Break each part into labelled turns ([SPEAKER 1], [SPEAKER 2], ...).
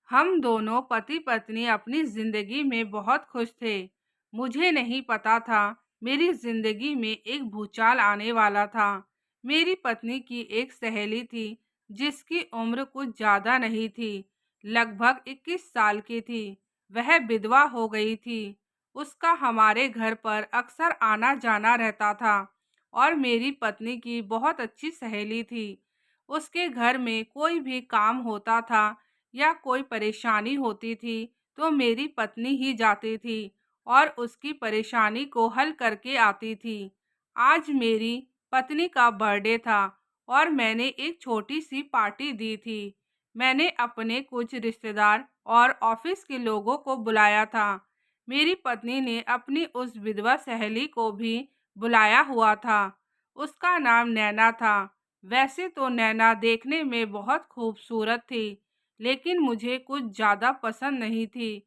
[SPEAKER 1] हम दोनों पति पत्नी अपनी जिंदगी में बहुत खुश थे। मुझे नहीं पता था मेरी जिंदगी में एक भूचाल आने वाला था। मेरी पत्नी की एक सहेली थी जिसकी उम्र कुछ ज्यादा नहीं थी, लगभग 21 साल की थी। वह विधवा हो गई थी। उसका हमारे घर पर अक्सर आना जाना रहता था और मेरी पत्नी की बहुत अच्छी सहेली थी। उसके घर में कोई भी काम होता था या कोई परेशानी होती थी तो मेरी पत्नी ही जाती थी और उसकी परेशानी को हल करके आती थी। आज मेरी पत्नी का बर्थडे था और मैंने एक छोटी सी पार्टी दी थी। मैंने अपने कुछ रिश्तेदार और ऑफिस के लोगों को बुलाया था। मेरी पत्नी ने अपनी उस विधवा सहेली को भी बुलाया हुआ था। उसका नाम नैना था। वैसे तो नैना देखने में बहुत खूबसूरत थी, लेकिन मुझे कुछ ज़्यादा पसंद नहीं थी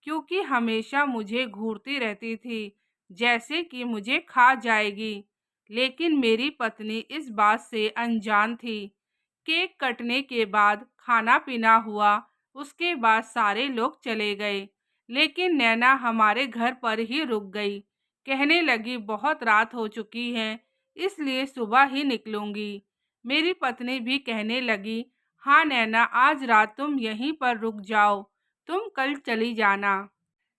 [SPEAKER 1] क्योंकि हमेशा मुझे घूरती रहती थी, जैसे कि मुझे खा जाएगी। लेकिन मेरी पत्नी इस बात से अनजान थी। केक कटने के बाद खाना पीना हुआ, उसके बाद सारे लोग चले गए, लेकिन नैना हमारे घर पर ही रुक गई। कहने लगी बहुत रात हो चुकी है, इसलिए सुबह ही निकलूंगी। मेरी पत्नी भी कहने लगी, हाँ नैना, आज रात तुम यहीं पर रुक जाओ, तुम कल चली जाना।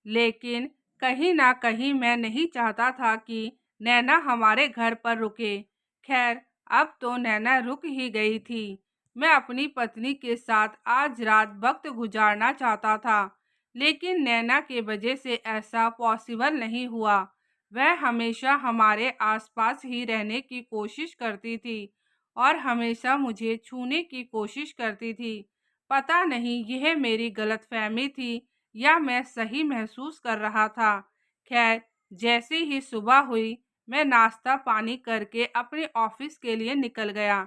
[SPEAKER 1] लेकिन कहीं ना कहीं मैं नहीं चाहता था कि नैना हमारे घर पर रुके। खैर, अब तो नैना रुक ही गई थी। मैं अपनी पत्नी के साथ आज रात वक्त गुजारना चाहता था, लेकिन नैना के वजह से ऐसा पॉसिबल नहीं हुआ। वह हमेशा हमारे आसपास ही रहने की कोशिश करती थी और हमेशा मुझे छूने की कोशिश करती थी। पता नहीं यह मेरी गलतफहमी थी या मैं सही महसूस कर रहा था। खैर, जैसे ही सुबह हुई, मैं नाश्ता पानी करके अपने ऑफिस के लिए निकल गया।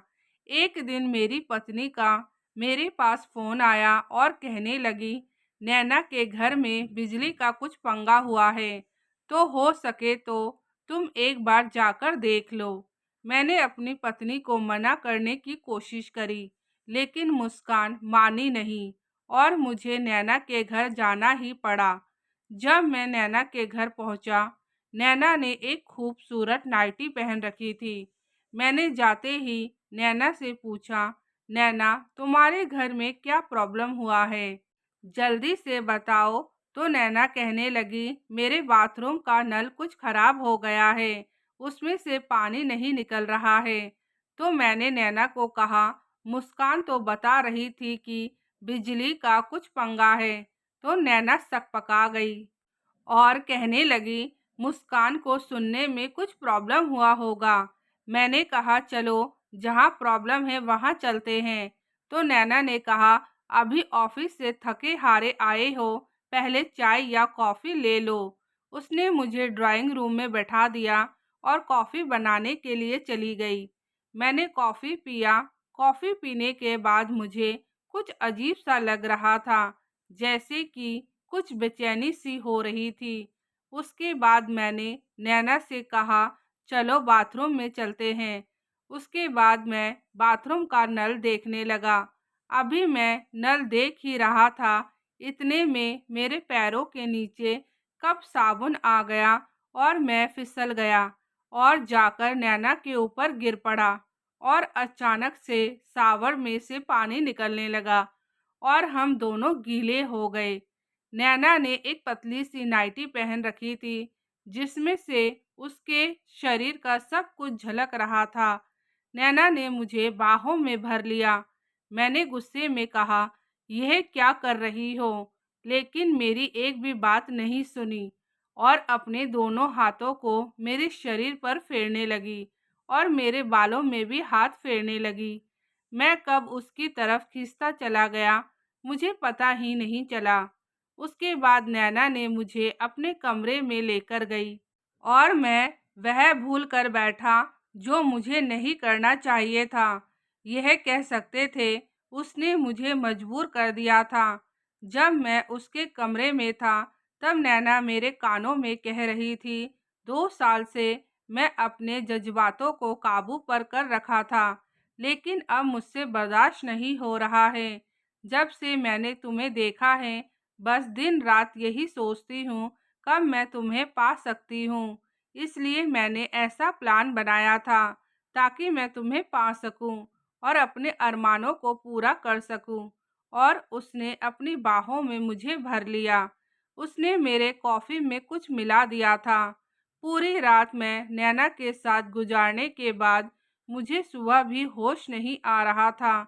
[SPEAKER 1] एक दिन मेरी पत्नी का मेरे पास फोन आया और कहने लगी, नैना के घर में बिजली का कुछ पंगा हुआ है, तो हो सके तो तुम एक बार जाकर देख लो। मैंने अपनी पत्नी को मना करने की कोशिश करी, लेकिन मुस्कान मानी नहीं और मुझे नैना के घर जाना ही पड़ा। जब मैं नैना के घर पहुंचा, नैना ने एक खूबसूरत नाइटी पहन रखी थी। मैंने जाते ही नैना से पूछा, नैना, तुम्हारे घर में क्या प्रॉब्लम हुआ है? जल्दी से बताओ। तो नैना कहने लगी, मेरे बाथरूम का नल कुछ खराब हो गया है, उसमें से पानी नहीं निकल रहा है। तो मैंने नैना को कहा, मुस्कान तो बता रही थी कि बिजली का कुछ पंगा है। तो नैना सकपका गई और कहने लगी, मुस्कान को सुनने में कुछ प्रॉब्लम हुआ होगा। मैंने कहा, चलो जहाँ प्रॉब्लम है वहाँ चलते हैं। तो नैना ने कहा, अभी ऑफिस से थके हारे आए हो, पहले चाय या कॉफ़ी ले लो। उसने मुझे ड्राइंग रूम में बैठा दिया और कॉफ़ी बनाने के लिए चली गई। मैंने कॉफ़ी पिया। कॉफ़ी पीने के बाद मुझे कुछ अजीब सा लग रहा था, जैसे कि कुछ बेचैनी सी हो रही थी। उसके बाद मैंने नैना से कहा, चलो बाथरूम में चलते हैं। उसके बाद मैं बाथरूम का नल देखने लगा। अभी मैं नल देख ही रहा था, इतने में मेरे पैरों के नीचे कप साबुन आ गया और मैं फिसल गया और जाकर नैना के ऊपर गिर पड़ा और अचानक से शावर में से पानी निकलने लगा और हम दोनों गीले हो गए। नैना ने एक पतली सी नाइटी पहन रखी थी, जिसमें से उसके शरीर का सब कुछ झलक रहा था। नैना ने मुझे बाहों में भर लिया। मैंने गुस्से में कहा, यह क्या कर रही हो? लेकिन मेरी एक भी बात नहीं सुनी और अपने दोनों हाथों को मेरे शरीर पर फेरने लगी और मेरे बालों में भी हाथ फेरने लगी। मैं कब उसकी तरफ खींचता चला गया, मुझे पता ही नहीं चला। उसके बाद नैना ने मुझे अपने कमरे में लेकर गई और मैं वह भूल कर बैठा जो मुझे नहीं करना चाहिए था। यह कह सकते थे उसने मुझे मजबूर कर दिया था। जब मैं उसके कमरे में था, तब नैना मेरे कानों में कह रही थी, 2 साल से मैं अपने जज्बातों को काबू पर कर रखा था, लेकिन अब मुझसे बर्दाश्त नहीं हो रहा है। जब से मैंने तुम्हें देखा है, बस दिन रात यही सोचती हूँ कब मैं तुम्हें पा सकती हूँ। इसलिए मैंने ऐसा प्लान बनाया था ताकि मैं तुम्हें पा सकूं और अपने अरमानों को पूरा कर सकूं। और उसने अपनी बाहों में मुझे भर लिया। उसने मेरे कॉफी में कुछ मिला दिया था। पूरी रात मैं नैना के साथ गुजारने के बाद मुझे सुबह भी होश नहीं आ रहा था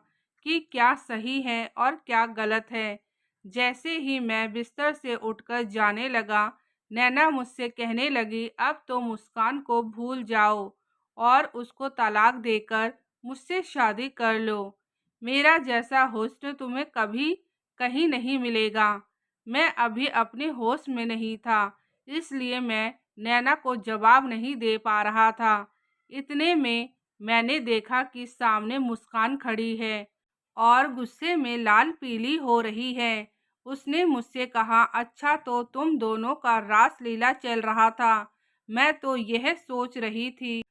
[SPEAKER 1] कि क्या सही है और क्या गलत है। जैसे ही मैं बिस्तर से उठकर जाने लगा, नैना मुझसे कहने लगी, अब तो मुस्कान को भूल जाओ और उसको तलाक देकर मुझसे शादी कर लो। मेरा जैसा हुस्न तुम्हें कभी कहीं नहीं मिलेगा। मैं अभी अपने होश में नहीं था, इसलिए मैं नैना को जवाब नहीं दे पा रहा था। इतने में मैंने देखा कि सामने मुस्कान खड़ी है और गुस्से में लाल पीली हो रही है। उसने मुझसे कहा, अच्छा तो तुम दोनों का रास लीला चल रहा था। मैं तो यह सोच रही थी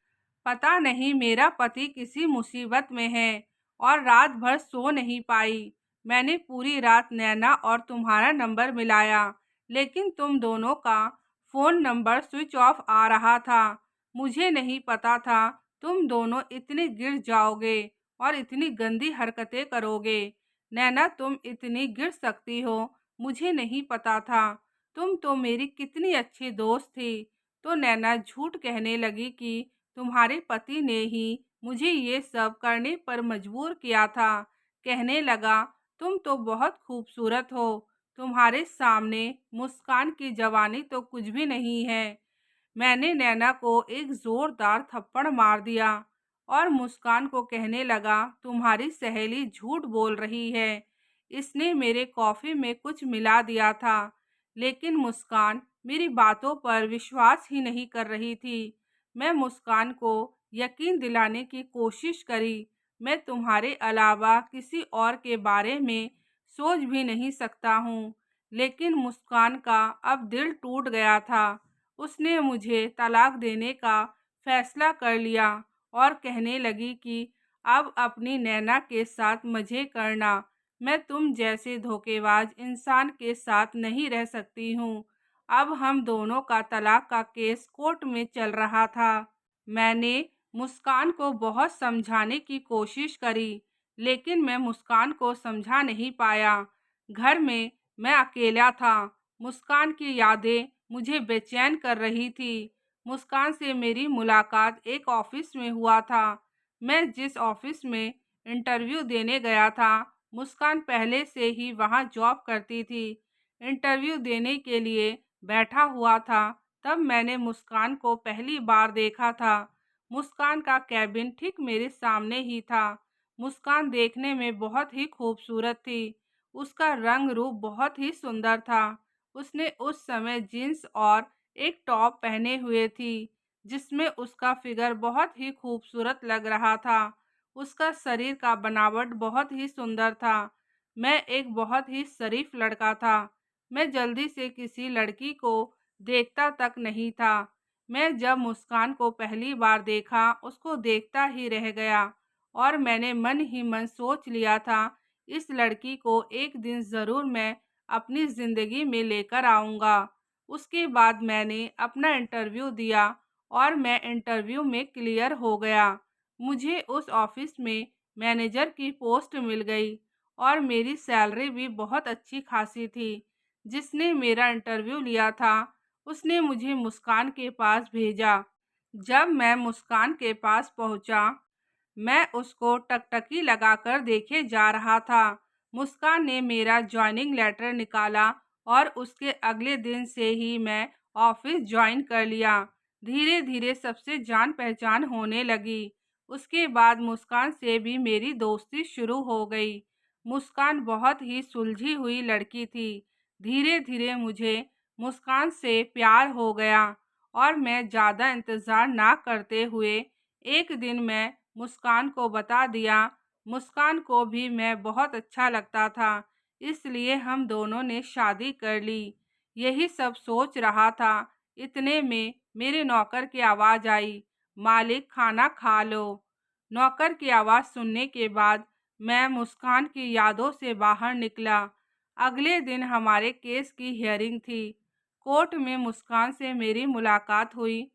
[SPEAKER 1] पता नहीं मेरा पति किसी मुसीबत में है और रात भर सो नहीं पाई। मैंने पूरी रात नैना और तुम्हारा नंबर मिलाया, लेकिन तुम दोनों का फ़ोन नंबर स्विच ऑफ आ रहा था। मुझे नहीं पता था तुम दोनों इतने गिर जाओगे और इतनी गंदी हरकतें करोगे। नैना तुम इतनी गिर सकती हो, मुझे नहीं पता था। तुम तो मेरी कितनी अच्छी दोस्त थी। तो नैना झूठ कहने लगी कि तुम्हारे पति ने ही मुझे ये सब करने पर मजबूर किया था। कहने लगा, तुम तो बहुत खूबसूरत हो, तुम्हारे सामने मुस्कान की जवानी तो कुछ भी नहीं है। मैंने नैना को एक जोरदार थप्पड़ मार दिया और मुस्कान को कहने लगा, तुम्हारी सहेली झूठ बोल रही है, इसने मेरे कॉफ़ी में कुछ मिला दिया था। लेकिन मुस्कान मेरी बातों पर विश्वास ही नहीं कर रही थी। मैं मुस्कान को यकीन दिलाने की कोशिश करी, मैं तुम्हारे अलावा किसी और के बारे में सोच भी नहीं सकता हूँ। लेकिन मुस्कान का अब दिल टूट गया था। उसने मुझे तलाक देने का फैसला कर लिया और कहने लगी कि अब अपनी नैना के साथ मज़े करना, मैं तुम जैसे धोखेबाज इंसान के साथ नहीं रह सकती हूँ। अब हम दोनों का तलाक का केस कोर्ट में चल रहा था। मैंने मुस्कान को बहुत समझाने की कोशिश करी, लेकिन मैं मुस्कान को समझा नहीं पाया। घर में मैं अकेला था। मुस्कान की यादें मुझे बेचैन कर रही थी। मुस्कान से मेरी मुलाकात एक ऑफिस में हुआ था। मैं जिस ऑफिस में इंटरव्यू देने गया था, मुस्कान पहले से ही वहाँ जॉब करती थी। इंटरव्यू देने के लिए बैठा हुआ था, तब मैंने मुस्कान को पहली बार देखा था। मुस्कान का कैबिन ठीक मेरे सामने ही था। मुस्कान देखने में बहुत ही खूबसूरत थी। उसका रंग रूप बहुत ही सुंदर था। उसने उस समय जीन्स और एक टॉप पहने हुए थी, जिसमें उसका फिगर बहुत ही खूबसूरत लग रहा था। उसका शरीर का बनावट बहुत ही सुंदर था। मैं एक बहुत ही शरीफ लड़का था। मैं जल्दी से किसी लड़की को देखता तक नहीं था। मैं जब मुस्कान को पहली बार देखा, उसको देखता ही रह गया और मैंने मन ही मन सोच लिया था, इस लड़की को एक दिन ज़रूर मैं अपनी ज़िंदगी में लेकर आऊँगा। उसके बाद मैंने अपना इंटरव्यू दिया और मैं इंटरव्यू में क्लियर हो गया। मुझे उस ऑफिस में मैनेजर की पोस्ट मिल गई और मेरी सैलरी भी बहुत अच्छी खासी थी। जिसने मेरा इंटरव्यू लिया था, उसने मुझे मुस्कान के पास भेजा। जब मैं मुस्कान के पास पहुंचा, मैं उसको टकटकी लगाकर देखे जा रहा था। मुस्कान ने मेरा जॉइनिंग लेटर निकाला और उसके अगले दिन से ही मैं ऑफिस ज्वाइन कर लिया। धीरे धीरे सबसे जान पहचान होने लगी। उसके बाद मुस्कान से भी मेरी दोस्ती शुरू हो गई। मुस्कान बहुत ही सुलझी हुई लड़की थी। धीरे धीरे मुझे मुस्कान से प्यार हो गया और मैं ज़्यादा इंतज़ार ना करते हुए एक दिन मैं मुस्कान को बता दिया। मुस्कान को भी मैं बहुत अच्छा लगता था, इसलिए हम दोनों ने शादी कर ली। यही सब सोच रहा था, इतने में मेरे नौकर की आवाज़ आई, मालिक खाना खा लो। नौकर की आवाज़ सुनने के बाद मैं मुस्कान की यादों से बाहर निकला। अगले दिन हमारे केस की हियरिंग थी। कोर्ट में मुस्कान से मेरी मुलाकात हुई।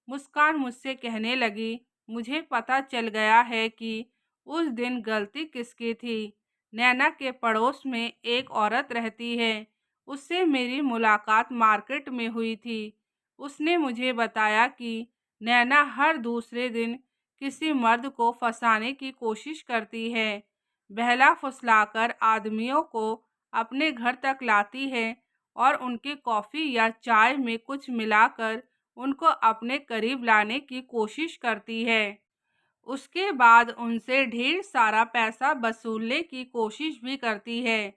[SPEAKER 1] मुस्कान मुझसे कहने लगी, मुझे पता चल गया है कि उस दिन गलती किसकी थी। नैना के पड़ोस में एक औरत रहती है, उससे मेरी मुलाकात मार्केट में हुई थी। उसने मुझे बताया कि नैना हर दूसरे दिन किसी मर्द को फंसाने की कोशिश करती है, बहला फुसलाकर आदमियों को अपने घर तक लाती है और उनके कॉफ़ी या चाय में कुछ मिलाकर उनको अपने करीब लाने की कोशिश करती है। उसके बाद उनसे ढेर सारा पैसा वसूलने की कोशिश भी करती है।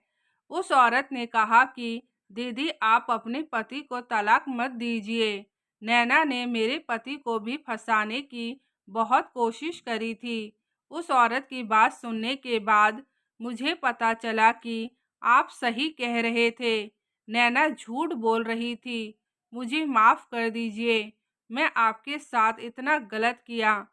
[SPEAKER 1] उस औरत ने कहा कि दीदी, आप अपने पति को तलाक मत दीजिए। नैना ने मेरे पति को भी फंसाने की बहुत कोशिश करी थी। उस औरत की बात सुनने के बाद मुझे पता चला कि आप सही कह रहे थे। नैना झूठ बोल रही थी। मुझे माफ़ कर दीजिए, मैं आपके साथ इतना गलत किया।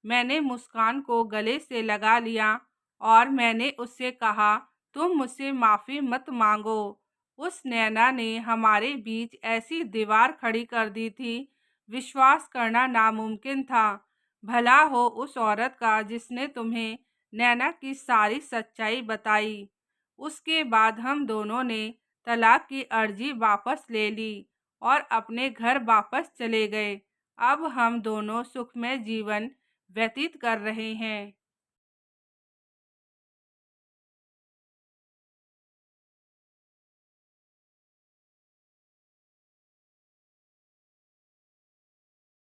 [SPEAKER 1] मैंने मुस्कान को गले से लगा लिया और मैंने उससे कहा, तुम मुझसे माफ़ी मत मांगो। उस नैना ने हमारे बीच ऐसी दीवार खड़ी कर दी थी, विश्वास करना नामुमकिन था। भला हो उस औरत का जिसने तुम्हें नैना की सारी सच्चाई बताई। उसके बाद हम दोनों ने तलाक की अर्जी वापस ले ली और अपने घर वापस चले गए। अब हम दोनों सुखमय जीवन व्यतीत कर रहे हैं।